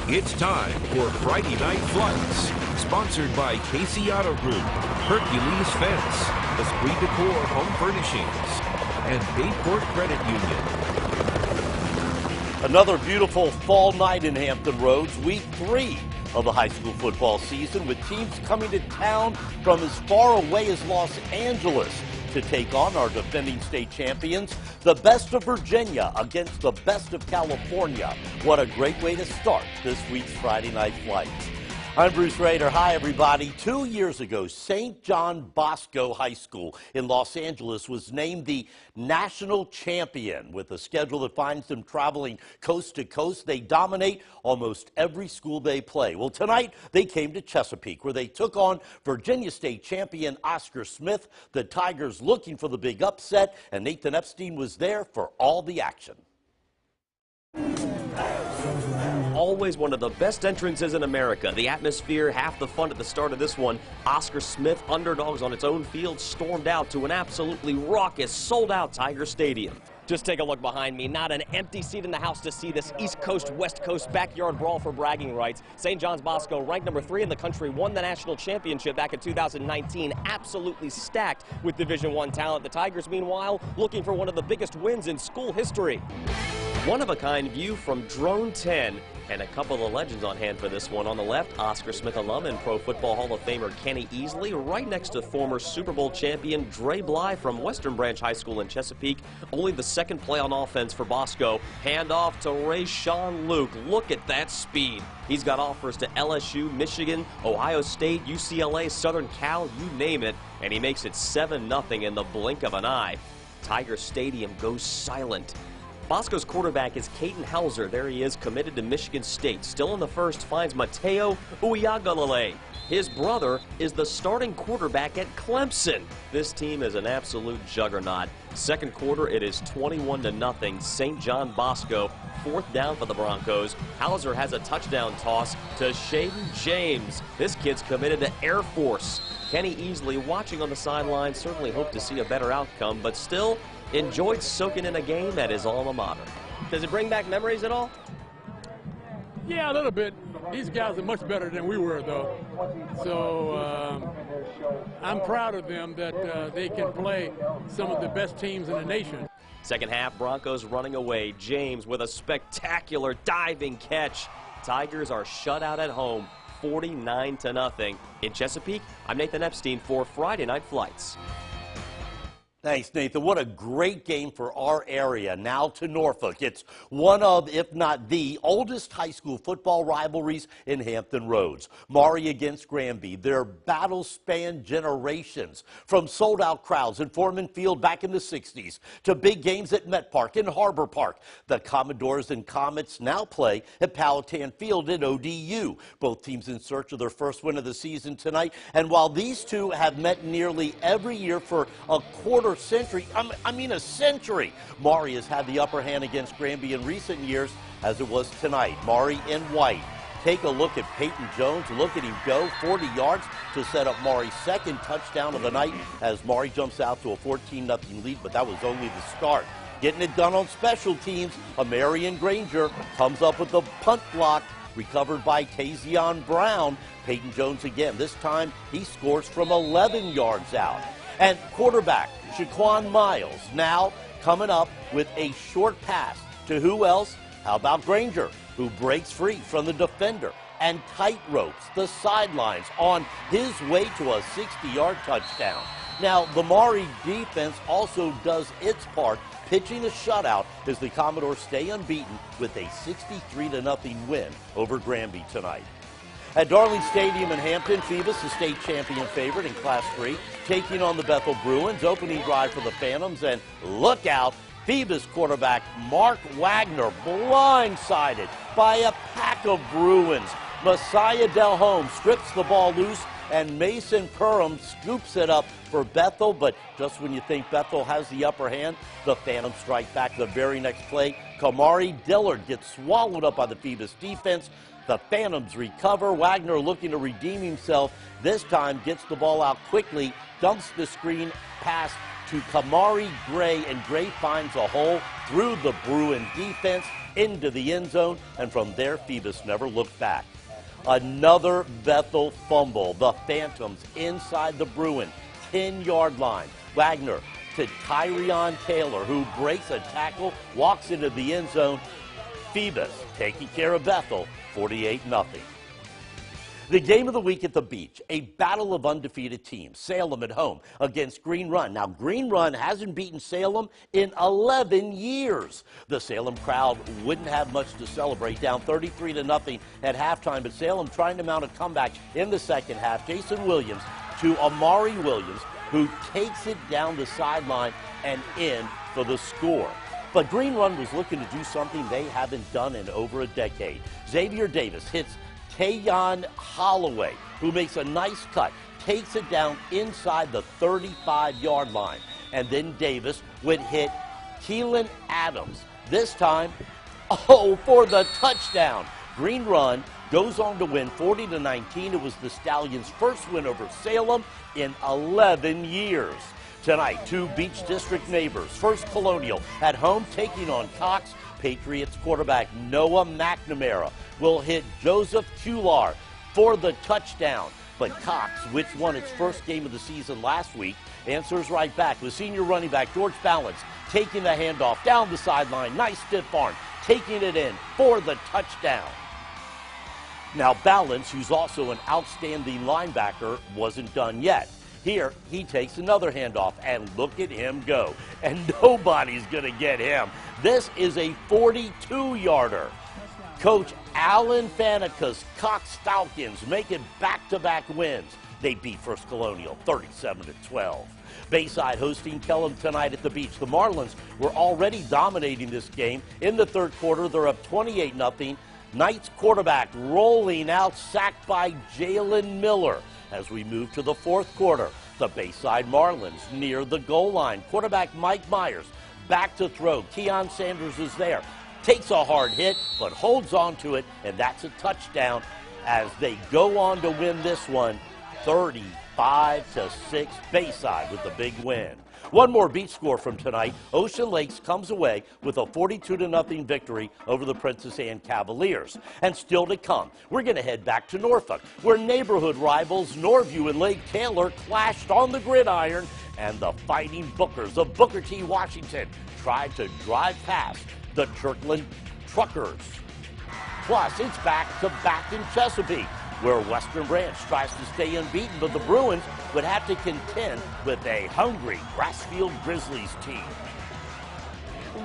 It's time for Friday Night Flights, sponsored by Casey Auto Group, Hercules Fence, Esprit Decor Home Furnishings, and Bayport Credit Union. Another beautiful fall night in Hampton Roads, week 3 of the high school football season, with teams coming to town from as far away as Los Angeles to take on our defending state champions, the best of Virginia against the best of California. What a great way to start this week's Friday Night Flight. I'm Bruce Rader. Hi, everybody. 2 years ago, St. John Bosco High School in Los Angeles was named the national champion. With a schedule that finds them traveling coast to coast, they dominate almost every school they play. Well, tonight they came to Chesapeake, where they took on Virginia State champion Oscar Smith. The Tigers looking for the big upset, and Nathan Epstein was there for all the action. Always one of the best entrances in America. The atmosphere, half the fun at the start of this one. Oscar Smith, underdogs on its own field, stormed out to an absolutely raucous, sold-out Tiger Stadium. Just take a look behind me. Not an empty seat in the house to see this East Coast, West Coast backyard brawl for bragging rights. St. John's Bosco, ranked number 3 in the country, won the national championship back in 2019. Absolutely stacked with Division I talent. The Tigers, meanwhile, looking for one of the biggest wins in school history. One-of-a-kind view from Drone 10. And a couple of legends on hand for this one. On the left, Oscar Smith alum and Pro Football Hall of Famer Kenny Easley, right next to former Super Bowl champion Dre Bly from Western Branch High School in Chesapeake. Only the second play on offense for Bosco. Handoff to Rayshawn Luke. Look at that speed. He's got offers to LSU, Michigan, Ohio State, UCLA, Southern Cal, you name it. And he makes it 7-0 in the blink of an eye. Tiger Stadium goes silent. Bosco's quarterback is Caden Hauser. There he is, committed to Michigan State. Still in the first, finds Mateo Uiagalelei. His brother is the starting quarterback at Clemson. This team is an absolute juggernaut. Second quarter, it is 21-0. St. John Bosco, 4th down for the Broncos. Hauser has a touchdown toss to Shaden James. This kid's committed to Air Force. Kenny Easley, watching on the sideline, certainly hoped to see a better outcome, but still enjoyed soaking in a game at his alma mater. Does it bring back memories at all? Yeah, a little bit. These guys are much better than we were, though. So I'm proud of them that they can play some of the best teams in the nation. Second half, Broncos running away. James with a spectacular diving catch. Tigers are shut out at home, 49-0. In Chesapeake, I'm Nathan Epstein for Friday Night Flights. Thanks, Nathan. What a great game for our area. Now to Norfolk. It's one of, if not the, oldest high school football rivalries in Hampton Roads. Maury against Granby. Their battles span generations, from sold-out crowds in Foreman Field back in the 60s to big games at Met Park and Harbor Park. The Commodores and Comets now play at Powhatan Field at ODU. Both teams in search of their first win of the season tonight. And while these two have met nearly every year for a quarter century, a century, Maury has had the upper hand against Granby in recent years, as it was tonight. Maury in white. Take a look at Peyton Jones. Look at him go, 40 yards to set up Maury's second touchdown of the night as Maury jumps out to a 14-0 lead, but that was only the start. Getting it done on special teams, Amarian Granger comes up with the punt block, recovered by Tazion Brown. Peyton Jones again. This time he scores from 11 yards out. And quarterback Shaquan Miles now coming up with a short pass to who else? How about Granger, who breaks free from the defender and tight ropes the sidelines on his way to a 60-yard touchdown. Now, the Maury defense also does its part, pitching a shutout as the Commodores stay unbeaten with a 63-0 win over Granby tonight. At Darling Stadium in Hampton, Phoebus, the state champion favorite in Class 3, taking on the Bethel Bruins. Opening drive for the Phantoms, and look out, Phoebus quarterback Mark Wagner blindsided by a pack of Bruins. Messiah Delhomme strips the ball loose, and Mason Perham scoops it up for Bethel. But just when you think Bethel has the upper hand, the Phantoms strike back the very next play. Kamari Dillard gets swallowed up by the Phoebus defense. The Phantoms recover. Wagner looking to redeem himself. This time gets the ball out quickly, dumps the screen pass to Kamari Gray, and Gray finds a hole through the Bruin defense. into the end zone, and from there, Phoebus never looked back. Another Bethel fumble. The Phantoms inside the Bruin 10-yard line. Wagner to Tyrion Taylor, who breaks a tackle, walks into the end zone. Phoebus taking care of Bethel, 48-0. The game of the week at the beach, a battle of undefeated teams. Salem at home against Green Run. Now, Green Run hasn't beaten Salem in 11 years. The Salem crowd wouldn't have much to celebrate, down 33-0 at halftime, but Salem trying to mount a comeback in the second half. Jason Williams to Amari Williams, who takes it down the sideline and in for the score. But Green Run was looking to do something they haven't done in over a decade. Xavier Davis hits Tayon Holloway, who makes a nice cut, takes it down inside the 35-yard line. And then Davis would hit Keelan Adams, this time, for the touchdown. Green Run goes on to win 40-19. It was the Stallions' first win over Salem in 11 years. Tonight, two Beach District neighbors. First Colonial at home taking on Cox. Patriots quarterback Noah McNamara will hit Joseph Kular for the touchdown. But Cox, which won its first game of the season last week, answers right back with senior running back George Balance taking the handoff down the sideline. Nice stiff arm, taking it in for the touchdown. Now Balance, who's also an outstanding linebacker, wasn't done yet. Here, he takes another handoff, and look at him go. And nobody's going to get him. This is a 42-yarder. Coach Alan Fanica's Cox Falcons make it back-to-back wins. They beat First Colonial 37-12. Bayside hosting Kellam tonight at the beach. The Marlins were already dominating this game. In the third quarter, they're up 28-0. Knight's quarterback rolling out, sacked by Jalen Miller. As we move to the fourth quarter, the Bayside Marlins near the goal line. Quarterback Mike Myers back to throw. Keon Sanders is there. Takes a hard hit, but holds on to it, and that's a touchdown as they go on to win this one 35-6. Bayside with the big win. One more beach score from tonight. Ocean Lakes comes away with a 42-0 victory over the Princess Anne Cavaliers. And still to come, we're going to head back to Norfolk, where neighborhood rivals Norview and Lake Taylor clashed on the gridiron, and the Fighting Bookers of Booker T. Washington tried to drive past the Kirkland Truckers. Plus, it's back-to-back in Chesapeake, where Western Branch tries to stay unbeaten, but the Bruins would have to contend with a hungry Grassfield Grizzlies team.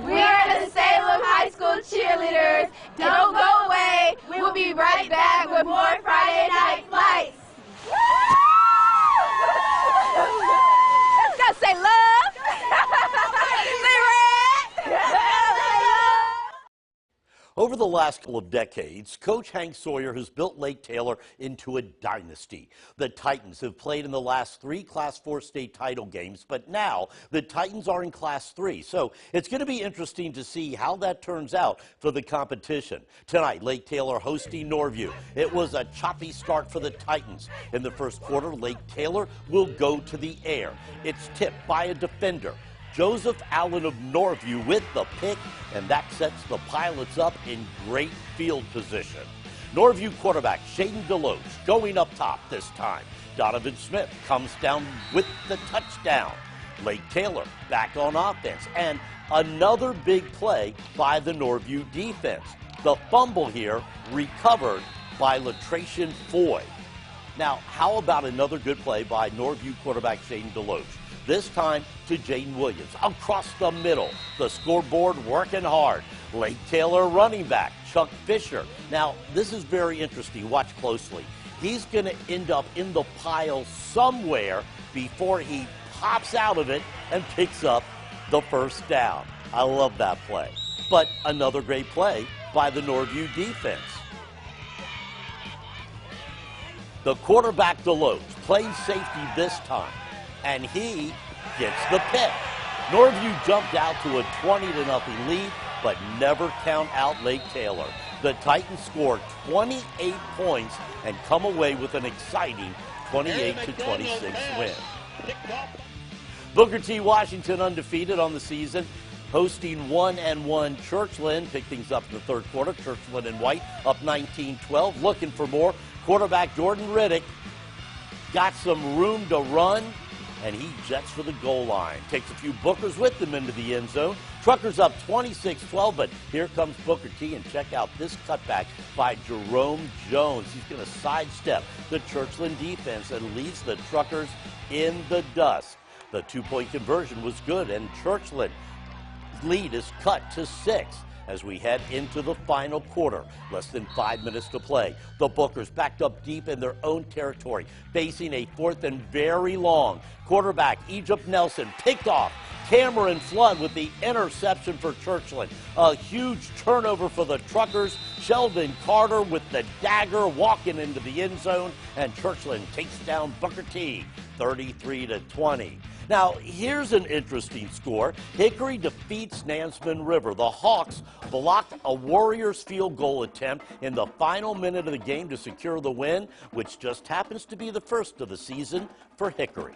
We're the Salem High School cheerleaders. Don't go away. We'll be right back with more Friday Night Flights. Let's go say love. Say red. Over the last couple of decades, Coach Hank Sawyer has built Lake Taylor into a dynasty. The Titans have played in the last 3 Class 4 state title games, but now the Titans are in Class 3. So it's going to be interesting to see how that turns out for the competition. Tonight, Lake Taylor hosting Norview. It was a choppy start for the Titans. In the first quarter, Lake Taylor will go to the air. It's tipped by a defender, Joseph Allen of Norview, with the pick, and that sets the Pilots up in great field position. Norview quarterback Shaden Deloach going up top this time. Donovan Smith comes down with the touchdown. Lake Taylor back on offense, and another big play by the Norview defense. The fumble here recovered by Latracian Foy. Now, how about another good play by Norview quarterback Shaden Deloach? This time to Jaden Williams across the middle. The scoreboard working hard. Lake Taylor running back Chuck Fisher. Now, this is very interesting. Watch closely. He's going to end up in the pile somewhere before he pops out of it and picks up the first down. I love that play. But another great play by the Norview defense. The quarterback Deloach plays safety this time, and he gets the pick. Norview jumped out to a 20-0 lead, but never count out Lake Taylor. The Titans scored 28 points and come away with an exciting 28-26 win. Booker T. Washington undefeated on the season. hosting 1-1 Churchland. Pick things up in the third quarter. Churchland in white up 19-12. Looking for more. Quarterback Jordan Riddick got some room to run, and he jets for the goal line. Takes a few Bookers with him into the end zone. Truckers up 26-12, but here comes Booker T, and check out this cutback by Jerome Jones. He's going to sidestep the Churchland defense and leaves the Truckers in the dust. The two-point conversion was good, and Churchland lead is cut to 6 as we head into the final quarter. Less than 5 minutes to play. The Bookers backed up deep in their own territory, facing a 4th and very long. Quarterback Egypt Nelson picked off Cameron Flood with the interception for Churchland. A huge turnover for the Truckers. Sheldon Carter with the dagger walking into the end zone, and Churchland takes down Booker T 33-20. Now, here's an interesting score. Hickory defeats Nansemond River. The Hawks blocked a Warriors field goal attempt in the final minute of the game to secure the win, which just happens to be the first of the season for Hickory.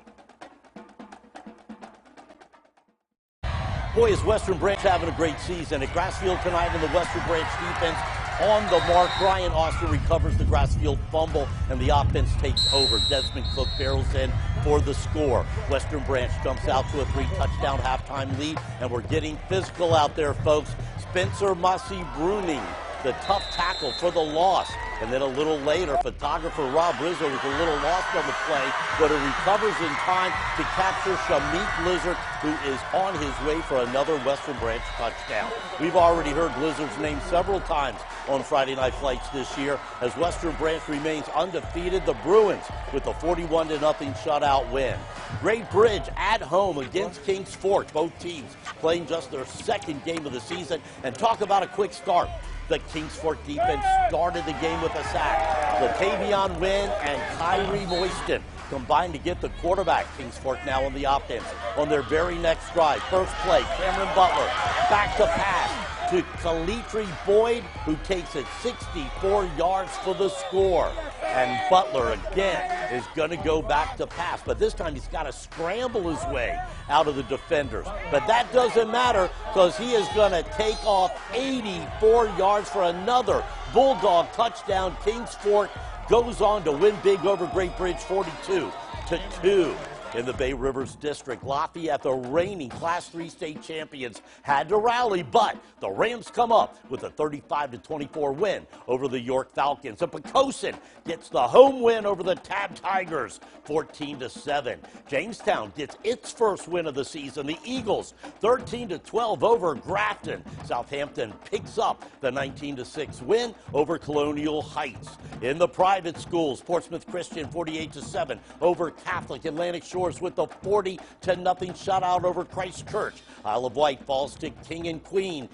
Boy, is Western Branch having a great season. At Grassfield tonight in the Western Branch defense on the mark. Brian Austin recovers the Grassfield fumble, and the offense takes over. Desmond Cook barrels in for the score. Western Branch jumps out to a 3-touchdown halftime lead, and we're getting physical out there, folks. Spencer Massey Bruning, the tough tackle for the loss. And then a little later, photographer Rob Rizzo was a little lost on the play, but he recovers in time to capture Shamik Blizzard, who is on his way for another Western Branch touchdown. We've already heard Blizzard's name several times on Friday Night Flights this year as Western Branch remains undefeated. The Bruins with a 41-0 shutout win. Great Bridge at home against Kings Fork. Both teams playing just their second game of the season. And talk about a quick start. The Kings Fork defense started the game with a sack. Latavion Wynn and Kyrie Moyston combined to get the quarterback. Kings Fork now on the offense on their very next drive. First play, Cameron Butler back to pass to Kalitri Boyd, who takes it 64 yards for the score. And Butler again is going to go back to pass, but this time he's got to scramble his way out of the defenders. But that doesn't matter because he is going to take off 84 yards for another Bulldog touchdown. Kings Fork goes on to win big over Great Bridge 42-2. In the Bay Rivers District, Lafayette, the reigning Class 3 state champions, had to rally, but the Rams come up with a 35-24 win over the York Falcons. And Poquoson gets the home win over the Tab Tigers, 14-7. Jamestown gets its first win of the season. The Eagles, 13-12 over Grafton. Southampton picks up the 19-6 win over Colonial Heights. In the private schools, Portsmouth Christian, 48-7 over Catholic. Atlantic Shore with the 40-0 shutout over Christ Church. Isle of Wight falls to King and Queen.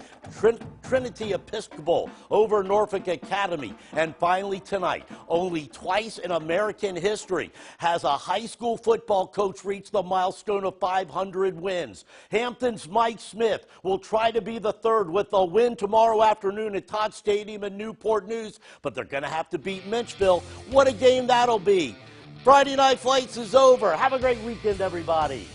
Trinity Episcopal over Norfolk Academy. And finally tonight, only twice in American history has a high school football coach reached the milestone of 500 wins. Hampton's Mike Smith will try to be the third with a win tomorrow afternoon at Todd Stadium in Newport News, but they're going to have to beat Minchville. What a game that'll be. Friday Night Flights is over. Have a great weekend, everybody.